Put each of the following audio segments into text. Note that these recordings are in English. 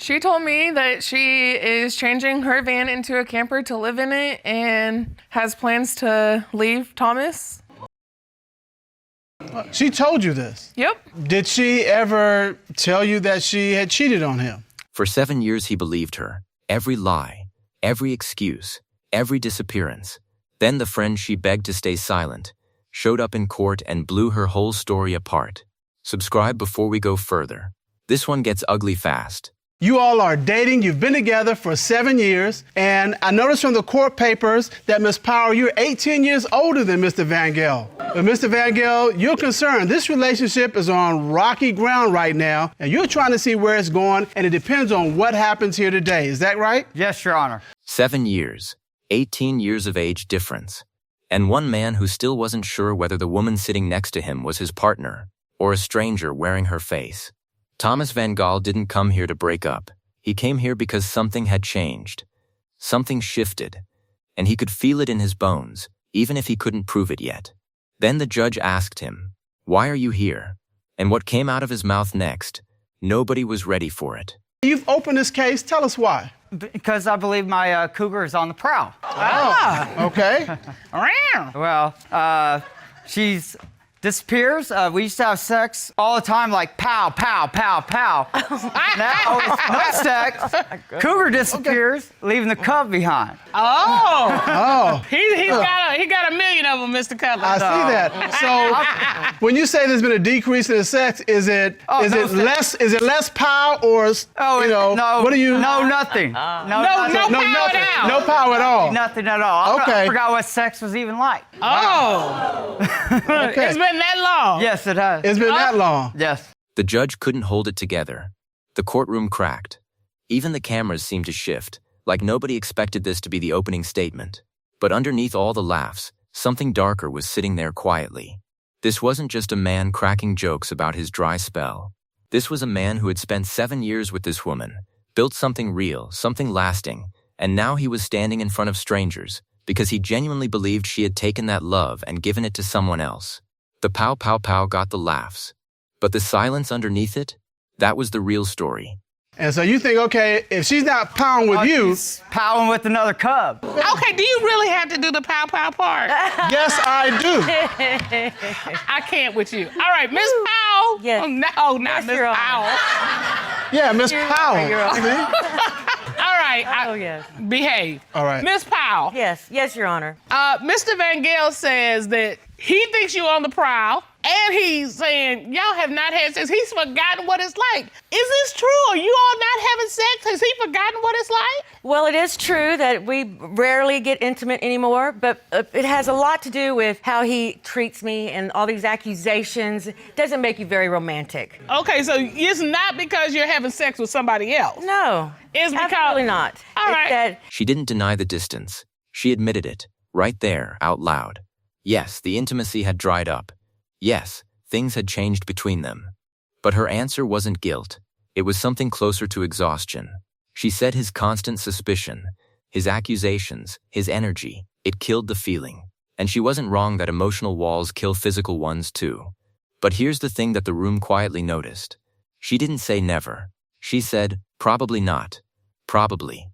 She told me that she is changing her van into a camper to live in it and has plans to leave Thomas. She told you this? Yep. Did she ever tell you that she had cheated on him? For 7 years, he believed her. Every lie, every excuse, every disappearance. Then the friend she begged to stay silent showed up in court and blew her whole story apart. Subscribe before we go further. This one gets ugly fast. You all are dating, you've been together for 7 years, and I noticed from the court papers that Ms. Powell, you're 18 years older than Mr. Van Gel. But Mr. Van Gel, you're concerned. This relationship is on rocky ground right now, and you're trying to see where it's going, and it depends on what happens here today. Is that right? Yes, Your Honor. 7 years, 18 years of age difference, and one man who still wasn't sure whether the woman sitting next to him was his partner or a stranger wearing her face. Thomas Van Gaal didn't come here to break up. He came here because something had changed. Something shifted, and he could feel it in his bones, even if he couldn't prove it yet. Then the judge asked him, "Why are you here?" And what came out of his mouth next, nobody was ready for it. You've opened this case. Tell us why. Because I believe my cougar is on the prowl. Okay. Well, she's disappears. We used to have sex all the time, like pow, pow, pow, pow. Now it's no sex. Cougar disappears, leaving the cub behind. He got a million of them, Mr. Cutler. I see that. So when you say there's been a decrease in the sex, is it less power or No, what do you? No, nothing. No nothing. power at all. No power at all. Nothing at all. Okay. I forgot what sex was even like. Okay. It's been that long. Yes, it has. It's been that long. Yes. The judge couldn't hold it together. The courtroom cracked. Even the cameras seemed to shift, like nobody expected this to be the opening statement. But underneath all the laughs, something darker was sitting there quietly. This wasn't just a man cracking jokes about his dry spell. This was a man who had spent 7 years with this woman, built something real, something lasting, and now he was standing in front of strangers because he genuinely believed she had taken that love and given it to someone else. The pow pow pow got the laughs. But the silence underneath it, that was the real story. And so you think, okay, if she's not powering with you, She's powering with another cub. Okay, do you really have to do the pow pow part? yes, I do. I can't with you. All right, Miss Powell. Yes. Oh, no, not Miss Your Honor. Powell. Yeah, Miss Powell. Your Honor. All right. Oh, yes. Behave. All right. Miss Powell. Yes, Your Honor. Mr. Van Gale says that he thinks you're on the prowl, and he's saying y'all have not had sex. He's forgotten what it's like. Is this true? Are you all not having sex? Has he forgotten what it's like? Well, it is true that we rarely get intimate anymore, but it has a lot to do with how he treats me and all these accusations. It doesn't make you very romantic. Okay, so it's not because you're having sex with somebody else. No, It's because... absolutely not. All It's right. that She didn't deny the distance. She admitted it, right there, out loud. Yes, the intimacy had dried up. Yes, things had changed between them. But her answer wasn't guilt. It was something closer to exhaustion. She said his constant suspicion, his accusations, his energy, it killed the feeling. And she wasn't wrong that emotional walls kill physical ones too. But here's the thing that the room quietly noticed. She didn't say never. She said, probably not. Probably.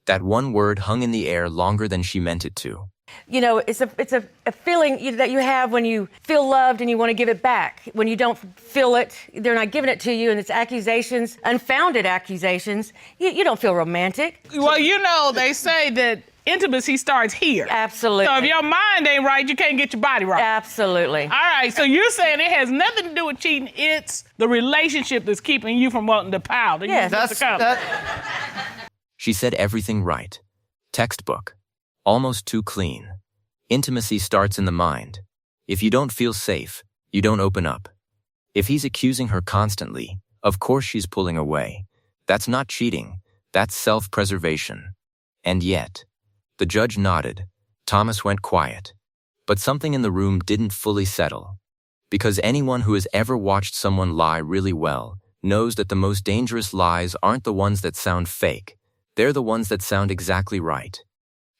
That one word hung in the air longer than she meant it to. You know, it's a feeling that you have when you feel loved and you want to give it back. When you don't feel it, they're not giving it to you, and it's accusations, unfounded accusations. You don't feel romantic. Well, you know, they say that intimacy starts here. Absolutely. So if your mind ain't right, you can't get your body right. Absolutely. All right, so you're saying it has nothing to do with cheating. It's the relationship that's keeping you from wanting to pow. Yes. She said everything right. Textbook. Almost too clean. Intimacy starts in the mind. If you don't feel safe, you don't open up. If he's accusing her constantly, of course she's pulling away. That's not cheating. That's self-preservation. And yet, the judge nodded. Thomas went quiet. But something in the room didn't fully settle. Because anyone who has ever watched someone lie really well knows that the most dangerous lies aren't the ones that sound fake. They're the ones that sound exactly right.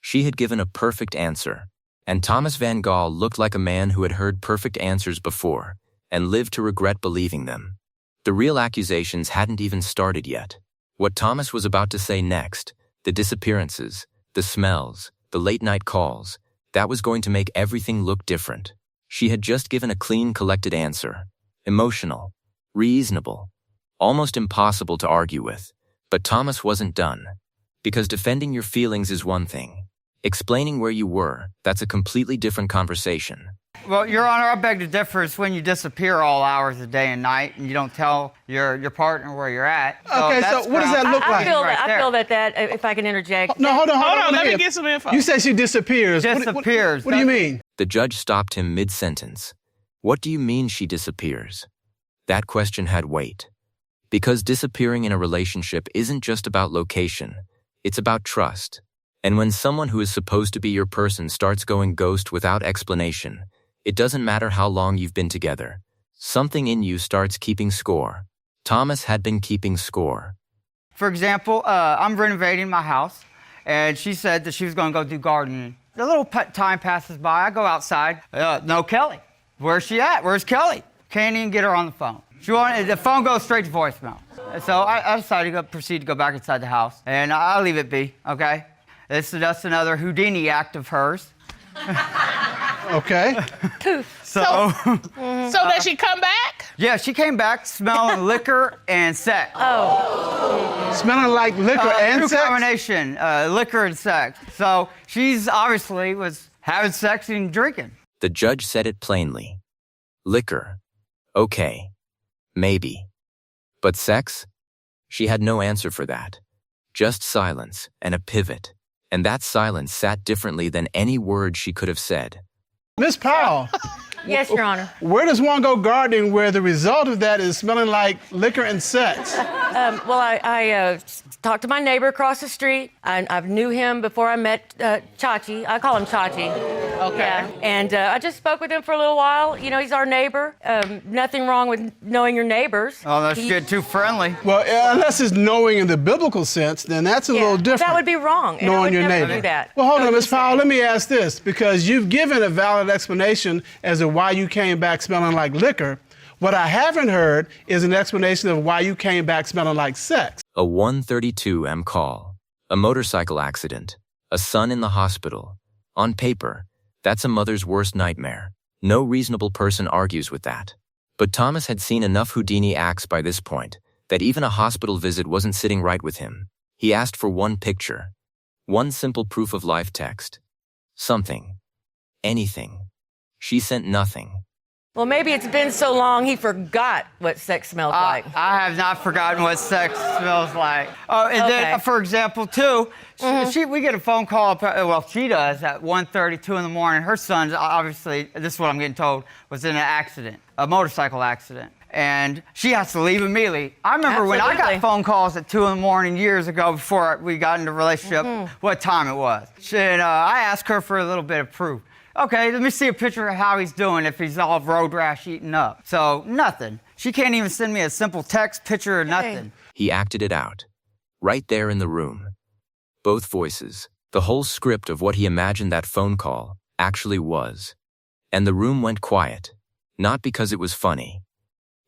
She had given a perfect answer, and Thomas Van Gaal looked like a man who had heard perfect answers before and lived to regret believing them. The real accusations hadn't even started yet. What Thomas was about to say next, the disappearances, the smells, the late-night calls, that was going to make everything look different. She had just given a clean, collected answer. Emotional, reasonable, almost impossible to argue with. But Thomas wasn't done. Because defending your feelings is one thing. Explaining where you were, that's a completely different conversation. Well, Your Honor, I beg to differ. It's when you disappear all hours of day and night and you don't tell your partner where you're at. Okay, that's so what does that look I like? feel Right that. there. I feel that. If I can interject. No, hold on. Hold on, let me here. get some info. You say she disappears. Disappears. What do you mean? The judge stopped him mid-sentence. What do you mean she disappears? That question had weight. Because disappearing in a relationship isn't just about location, it's about trust. And when someone who is supposed to be your person starts going ghost without explanation, it doesn't matter how long you've been together. Something in you starts keeping score. Thomas had been keeping score. For example, I'm renovating my house, and she said that she was going to go do gardening. A little time passes by. I go outside. No Kelly. Where's she at? Where's Kelly? Can't even get her on the phone. The phone goes straight to voicemail. So I decided to proceed to go back inside the house, and I'll leave it be, okay? This is just another Houdini act of hers. Okay. So did she come back? yeah, she came back smelling liquor and sex. Smelling like liquor and True sex? combination, liquor and sex. So she's obviously was having sex and drinking. The judge said it plainly. Liquor. Okay. Maybe. But sex? She had no answer for that. Just silence and a pivot. And that silence sat differently than any word she could have said. Miss Powell, Yes, Your Honor. where does one go gardening where the result of that is smelling like liquor and sex? Well, I talked to my neighbor across the street. I knew him before I met Chachi. I call him Chachi. Okay. Yeah. And I just spoke with him for a little while. You know, he's our neighbor. Nothing wrong with knowing your neighbors. Oh, that's good. Too friendly. Well, unless it's knowing in the biblical sense, then that's a little different. That would be wrong. And I Knowing would your never neighbor. do that. Well, hold on, So Miss you Powell. say- Let me ask this, because you've given a valid explanation as to why you came back smelling like liquor. What I haven't heard is an explanation of why you came back smelling like sex. A 1:32 a.m. call. A motorcycle accident. A son in the hospital. On paper, that's a mother's worst nightmare. No reasonable person argues with that. But Thomas had seen enough Houdini acts by this point that even a hospital visit wasn't sitting right with him. He asked for one picture. One simple proof of life text. Something. Anything. She sent nothing. Well, maybe it's been so long he forgot what sex smells like. I have not forgotten what sex smells like. Oh, and Okay. then, for example, too, we get a phone call, well, she does, at 1:32 in the morning. Her son, obviously, this is what I'm getting told, was in an accident, a motorcycle accident. And she has to leave immediately. I remember when I Absolutely. got phone calls at 2 in the morning years ago before we got into a relationship, what time it was. And I asked her for a little bit of proof. Okay, let me see a picture of how he's doing if he's all road rash eaten up. So, nothing. She can't even send me a simple text, picture, or nothing. He acted it out. Right there in the room. Both voices. The whole script of what he imagined that phone call actually was. And the room went quiet. Not because it was funny.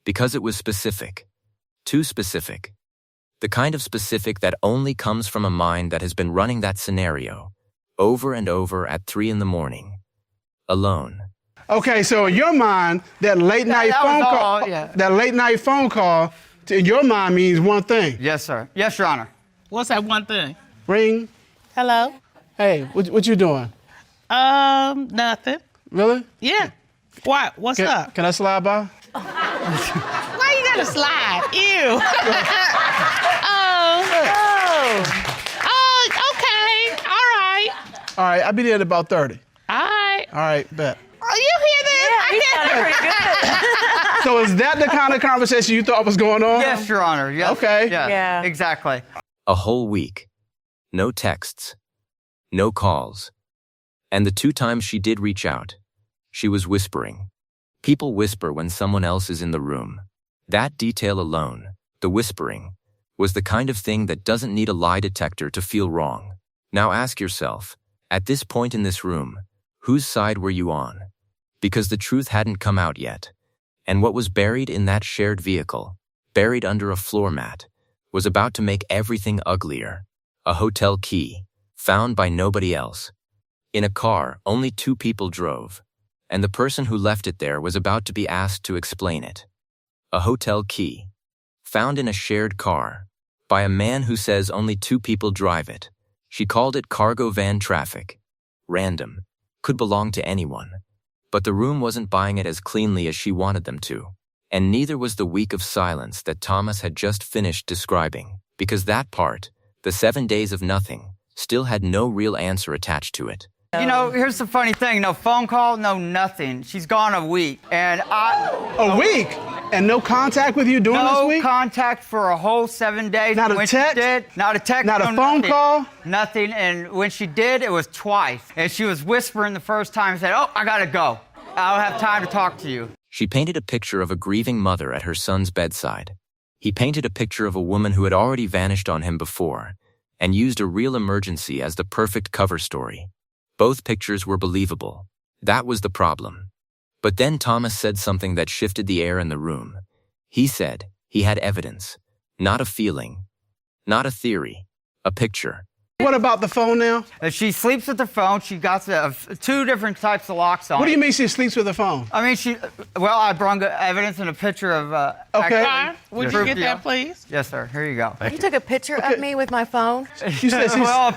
Because it was specific. Too specific. The kind of specific that only comes from a mind that has been running that scenario over and over at 3 in the morning. Alone. Okay, so in your mind, that late night that was phone all, call, yeah. that late night phone call, in your mind means one thing. Yes, sir. Yes, Your Honor. What's that one thing? Ring. Hello? Hey, what you doing? Nothing. Really? Yeah. What? What's up? Can I slide by? Why you gotta slide? Ew. Okay. All right. All right, I'll be there in about 30. All right. All right, bet. Oh, you hear this? He sounded pretty good. So is that the kind of conversation you thought was going on? Yes, Your Honor. Yes. Okay. Yes, Yeah. exactly. A whole week. No texts. No calls. And the 2 times she did reach out, she was whispering. People whisper when someone else is in the room. That detail alone, the whispering, was the kind of thing that doesn't need a lie detector to feel wrong. Now ask yourself, at this point in this room, whose side were you on? Because the truth hadn't come out yet. And what was buried in that shared vehicle, buried under a floor mat, was about to make everything uglier. A hotel key, found by nobody else. In a car, only 2 people drove, and the person who left it there was about to be asked to explain it. A hotel key, found in a shared car, by a man who says only 2 people drive it. She called it cargo van traffic. Random. Could belong to anyone. But the room wasn't buying it as cleanly as she wanted them to. And neither was the week of silence that Thomas had just finished describing, because that part, the 7 days of nothing, still had no real answer attached to it. You know, here's the funny thing. No phone call, no nothing. She's gone a week. And A week? And no contact with you during this no week? contact for a whole 7 days. Not a When text? She did, not a text. Not a no phone nothing. call? Nothing. And when she did, it was twice. And she was whispering the first time and said, "Oh, I gotta go. I don't have time to talk to you." She painted a picture of a grieving mother at her son's bedside. He painted a picture of a woman who had already vanished on him before, and used a real emergency as the perfect cover story. Both pictures were believable. That was the problem. But then Thomas said something that shifted the air in the room. He said he had evidence, not a feeling, not a theory, a picture. What about the phone now? If she sleeps with the phone, she got 2 different types of locks on. What do you it. mean she sleeps with the phone? I mean, I brought evidence and a picture of. Okay. Sir, would you get that, please? Yes, sir. Here you go. You took a picture of me with my phone? You said she's... Well,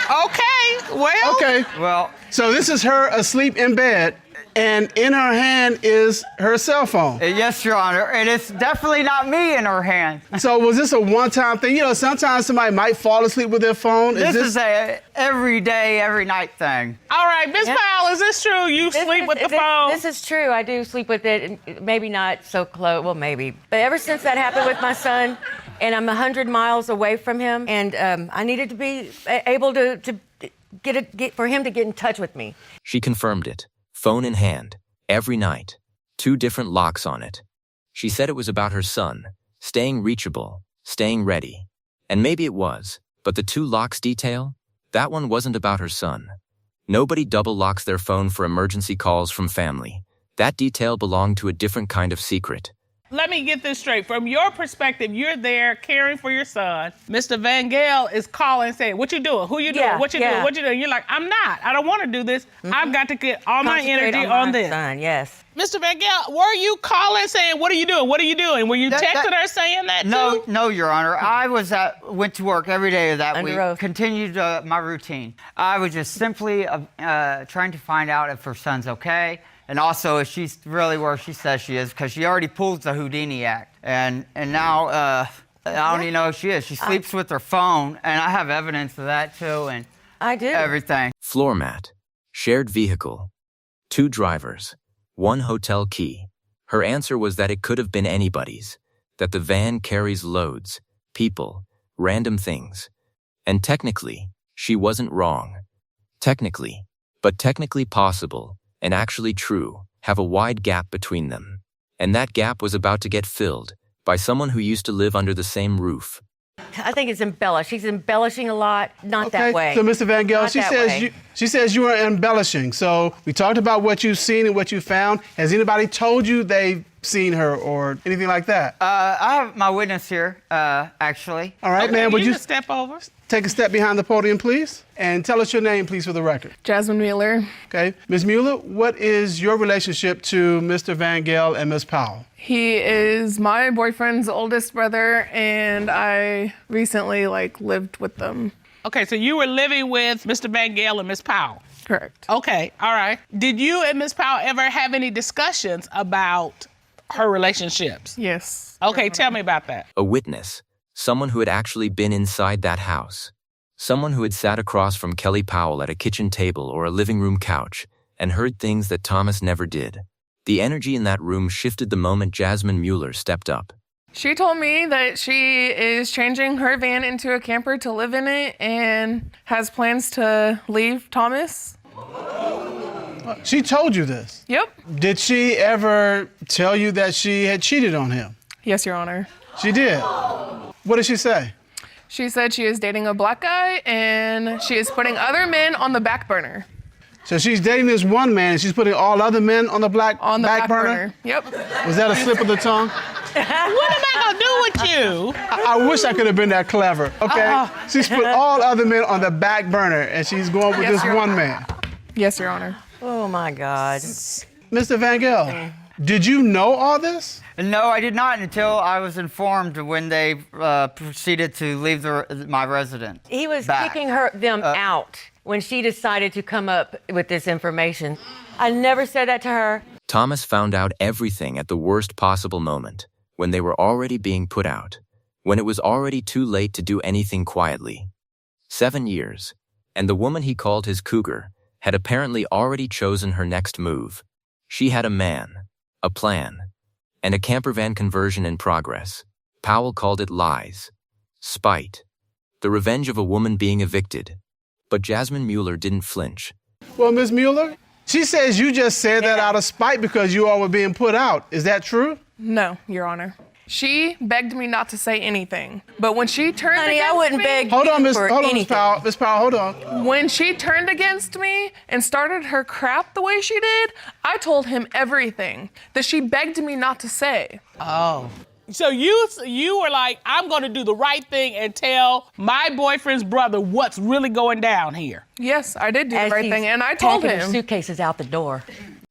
Okay, well. Okay. well, So this is her asleep in bed, and in her hand is her cell phone. yes, Your Honor. And it's definitely not me in her hand. So was this a one-time thing? You know, sometimes somebody might fall asleep with their phone. This is a every day, every night thing. All right, Miss Yeah. Powell, is this true? You sleep with the phone? This is true. I do sleep with it, and maybe not so close. Well, maybe. But ever since that happened with my son, and I'm 100 miles away from him, and I needed to be able to get for him to get in touch with me. She confirmed it, phone in hand, every night, 2 different locks on it. She said it was about her son, staying reachable, staying ready. And maybe it was, but the 2 locks detail, that one wasn't about her son. Nobody double locks their phone for emergency calls from family. That detail belonged to a different kind of secret. Let me get this straight. From your perspective, you're there caring for your son. Mr. Van Gale is calling saying, "What you doing? Who you doing? Yeah, What you doing? What you doing?" You're like, "I'm not. I don't want to do this. I've got to get all my Concentrate energy on my this." son, yes. Mr. Van Gale, were you calling saying, "What are you doing? What are you doing?" Were you texting her saying that No, too? no, Your Honor. I went to work every day of that Under week, oath. continued my routine. I was just simply trying to find out if her son's okay, and also if she's really where she says she is, because she already pulled the Houdini act. And now I don't even know if she is. She sleeps with her phone, and I have evidence of that too, and I do. everything. Floor mat, shared vehicle, 2 drivers, 1 hotel key. Her answer was that it could have been anybody's, that the van carries loads, people, random things. And technically, she wasn't wrong. Technically, but technically possible, and actually true, have a wide gap between them. And that gap was about to get filled by someone who used to live under the same roof. I think it's embellished. She's embellishing a lot. Not Okay, that way. so Mr. Van Gale, Not she that says way. she says you are embellishing. So we talked about what you've seen and what you found. Has anybody told you they've seen her or anything like that? I have my witness here, actually. All right, Okay, man, would you can step over? take a step behind the podium, please? And tell us your name, please, for the record. Jasmine Mueller. Okay. Ms. Mueller, what is your relationship to Mr. Van Gale and Ms. Powell? He is my boyfriend's oldest brother, and I recently lived with them. Okay, so you were living with Mr. Van Gale and Miss Powell. Correct. Okay, all right. Did you and Miss Powell ever have any discussions about her relationships? Yes. Okay, tell me about that. A witness, someone who had actually been inside that house. Someone who had sat across from Kelly Powell at a kitchen table or a living room couch and heard things that Thomas never did. The energy in that room shifted the moment Jasmine Mueller stepped up. She told me that she is changing her van into a camper to live in it and has plans to leave Thomas. She told you this. Yep. Did she ever tell you that she had cheated on him? Yes, Your Honor. She did. What did she say? She said she is dating a black guy and she is putting other men on the back burner. So she's dating this one man and she's putting all other men on the back On the back burner? burner. Yep. Was that a slip of the tongue? What am I gonna do with you? I wish I could have been that clever, okay? She's put all other men on the back burner, and she's going with Yes, this Your one Honor. man. Yes, Your Honor. Oh my God. Mr. Van Gel, did you know all this? No, I did not until I was informed when they proceeded to leave my residence. He was back. kicking them out when she decided to come up with this information. I never said that to her. Thomas found out everything at the worst possible moment, when they were already being put out, when it was already too late to do anything quietly. 7 years, and the woman he called his cougar had apparently already chosen her next move. She had a man, a plan, and a camper van conversion in progress. Powell called it lies, spite, the revenge of a woman being evicted. But Jasmine Mueller didn't flinch. Well, Ms. Mueller, she says you just said that out of spite because you all were being put out. Is that true? No, Your Honor. She begged me not to say anything. But when she turned Honey, against I wouldn't me, beg Hold on, you Miss for anything. Powell. Miss Powell, hold on. when she turned against me and started her crap the way she did, I told him everything that she begged me not to say. Oh. So you were like, I'm gonna do the right thing and tell my boyfriend's brother what's really going down here. Yes, I did do As the right he's thing, and I told packing her him. suitcases out the door.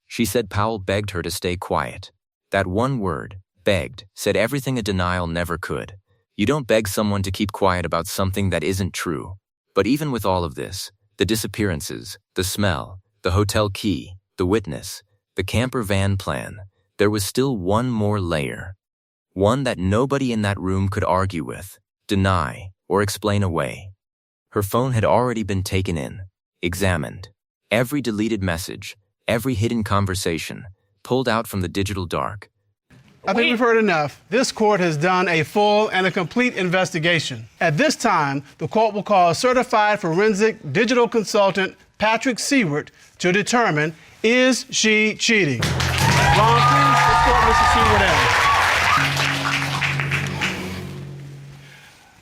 She said Powell begged her to stay quiet. That one word, begged, said everything a denial never could. You don't beg someone to keep quiet about something that isn't true. But even with all of this, the disappearances, the smell, the hotel key, the witness, the camper van plan, there was still one more layer. One that nobody in that room could argue with, deny, or explain away. Her phone had already been taken in, examined. Every deleted message, every hidden conversation, pulled out from the digital dark. I think we've heard enough. This court has done a full and a complete investigation. At this time, the court will call certified forensic digital consultant Patrick Seward to determine, is she cheating? Ron, please escort Mr. Seward in.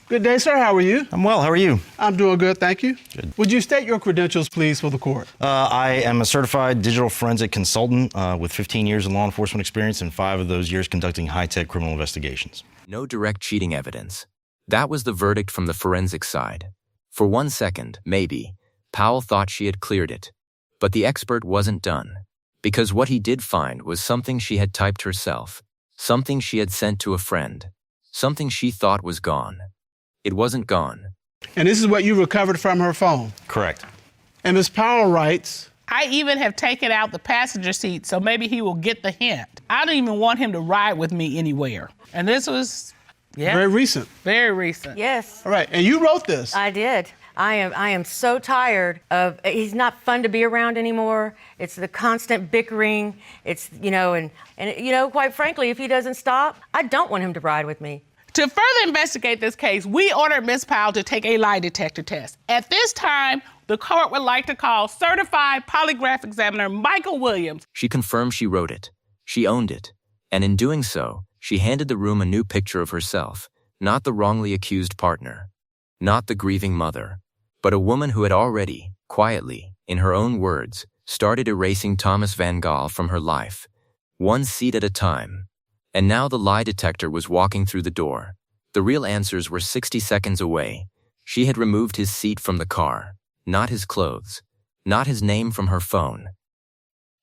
Good day, sir. How are you? I'm well. How are you? I'm doing good, thank you. Good. Would you state your credentials, please, for the court? I am a certified digital forensic consultant with 15 years of law enforcement experience and 5 of those years conducting high-tech criminal investigations. No direct cheating evidence. That was the verdict from the forensic side. For 1 second, maybe, Powell thought she had cleared it. But the expert wasn't done. Because what he did find was something she had typed herself. Something she had sent to a friend. Something she thought was gone. It wasn't gone. And this is what you recovered from her phone. Correct. And Ms. Powell writes, I even have taken out the passenger seat, so maybe he will get the hint. I don't even want him to ride with me anywhere. And this was, very recent. very recent. Yes, All right, and you wrote this. I did. I am so tired of, he's not fun to be around anymore. It's the constant bickering. It's, and quite frankly, if he doesn't stop, I don't want him to ride with me. To further investigate this case, we ordered Ms. Powell to take a lie detector test. At this time, the court would like to call certified polygraph examiner Michael Williams. She confirmed she wrote it. She owned it. And in doing so, she handed the room a new picture of herself, not the wrongly accused partner, not the grieving mother, but a woman who had already, quietly, in her own words, started erasing Thomas Van Gaal from her life, one seat at a time. And now the lie detector was walking through the door. The real answers were 60 seconds away. She had removed his seat from the car, not his clothes, not his name from her phone.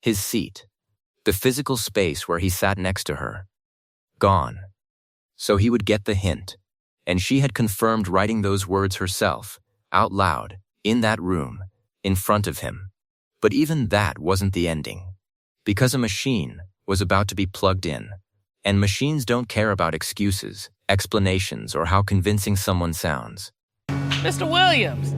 His seat, the physical space where he sat next to her, gone. So he would get the hint. And she had confirmed writing those words herself, out loud, in that room, in front of him. But even that wasn't the ending. Because a machine was about to be plugged in. And machines don't care about excuses, explanations, or how convincing someone sounds. Mr. Williams,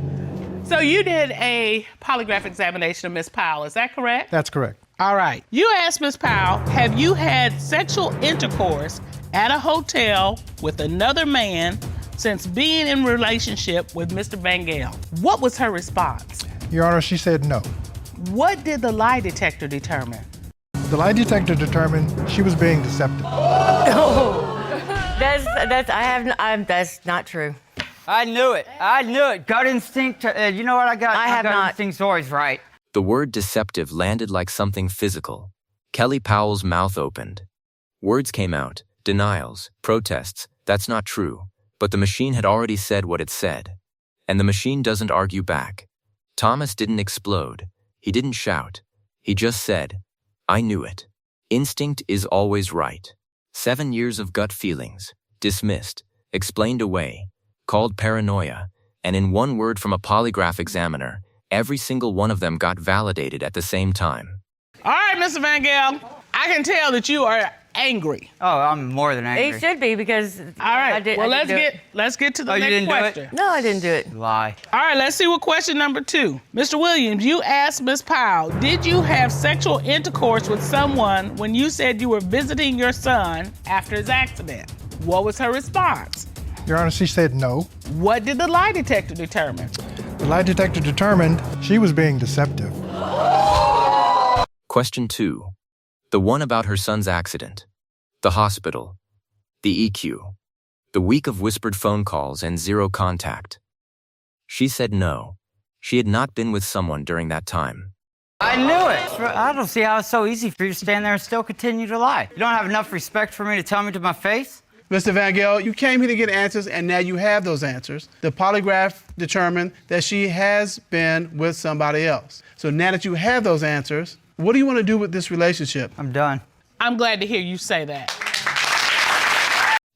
so you did a polygraph examination of Ms. Powell, is that correct? That's correct. All right. You asked Ms. Powell, have you had sexual intercourse at a hotel with another man since being in relationship with Mr. Van Gaal? What was her response? Your Honor, she said no. What did the lie detector determine? The lie detector determined she was being deceptive. That's not true. I knew it. Gut instinct. You know what I got? I have gut not. instinct's always right. The word deceptive landed like something physical. Kelly Powell's mouth opened. Words came out, denials, protests, that's not true. But the machine had already said what it said. And the machine doesn't argue back. Thomas didn't explode. He didn't shout. He just said, I knew it. Instinct is always right. 7 years of gut feelings, dismissed, explained away, called paranoia, and in one word from a polygraph examiner, every single one of them got validated at the same time. All right, Mr. Van Gale, I can tell that you are angry. Oh, I'm more than angry. He should be because. All right. Let's get to the you next didn't do it? question. No, I didn't do it. Lie. All right, let's see what question number 2. Mr. Williams, you asked Miss Powell, did you have sexual intercourse with someone when you said you were visiting your son after his accident? What was her response? Your Honor, she said no. What did the lie detector determine? The lie detector determined she was being deceptive. Question 2. The one about her son's accident. The hospital. The EQ. The week of whispered phone calls and 0 contact. She said no. She had not been with someone during that time. I knew it. I don't see how it's so easy for you to stand there and still continue to lie. You don't have enough respect for me to tell me to my face? Mr. Van Gale, you came here to get answers, and now you have those answers. The polygraph determined that she has been with somebody else. So now that you have those answers, what do you want to do with this relationship? I'm done. I'm glad to hear you say that.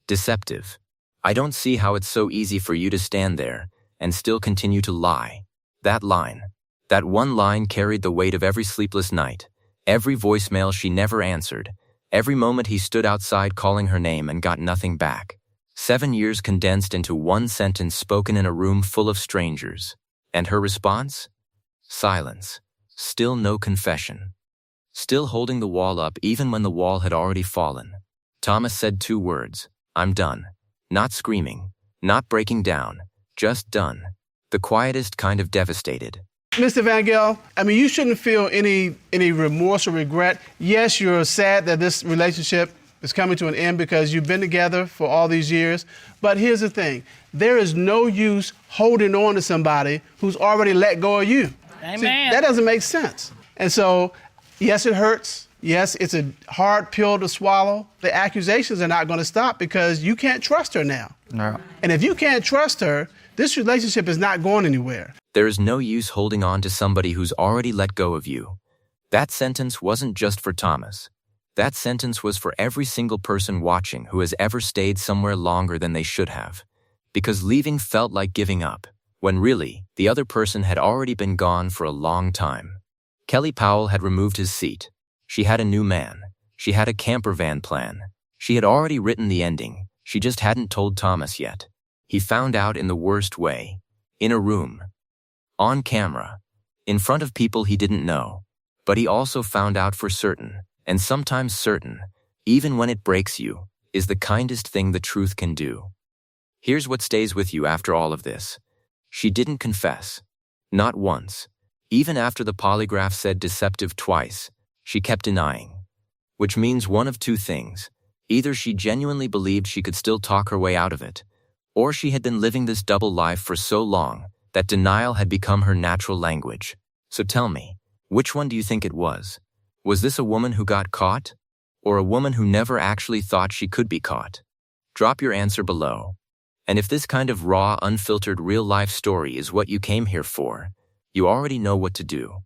Deceptive. I don't see how it's so easy for you to stand there and still continue to lie. That line. That one line carried the weight of every sleepless night, every voicemail she never answered, every moment he stood outside calling her name and got nothing back. 7 years condensed into one sentence spoken in a room full of strangers. And her response? Silence. Still no confession. Still holding the wall up even when the wall had already fallen. Thomas said 2 words, I'm done. Not screaming, not breaking down, just done. The quietest kind of devastated. Mr. Van Gale, I mean, you shouldn't feel any remorse or regret. Yes, you're sad that this relationship is coming to an end because you've been together for all these years. But here's the thing. There is no use holding on to somebody who's already let go of you. Amen. See, that doesn't make sense. And so, yes, it hurts. Yes, it's a hard pill to swallow. The accusations are not going to stop because you can't trust her now. No. And if you can't trust her, this relationship is not going anywhere. There is no use holding on to somebody who's already let go of you. That sentence wasn't just for Thomas. That sentence was for every single person watching who has ever stayed somewhere longer than they should have. Because leaving felt like giving up, when really, the other person had already been gone for a long time. Kelly Powell had removed his seat. She had a new man. She had a camper van plan. She had already written the ending. She just hadn't told Thomas yet. He found out in the worst way. In a room. On camera. In front of people he didn't know. But he also found out for certain, and sometimes certain, even when it breaks you, is the kindest thing the truth can do. Here's what stays with you after all of this. She didn't confess. Not once. Even after the polygraph said deceptive twice, she kept denying. Which means one of 2 things. Either she genuinely believed she could still talk her way out of it, or she had been living this double life for so long that denial had become her natural language. So tell me, which one do you think it was? Was this a woman who got caught? Or a woman who never actually thought she could be caught? Drop your answer below. And if this kind of raw, unfiltered, real-life story is what you came here for, you already know what to do.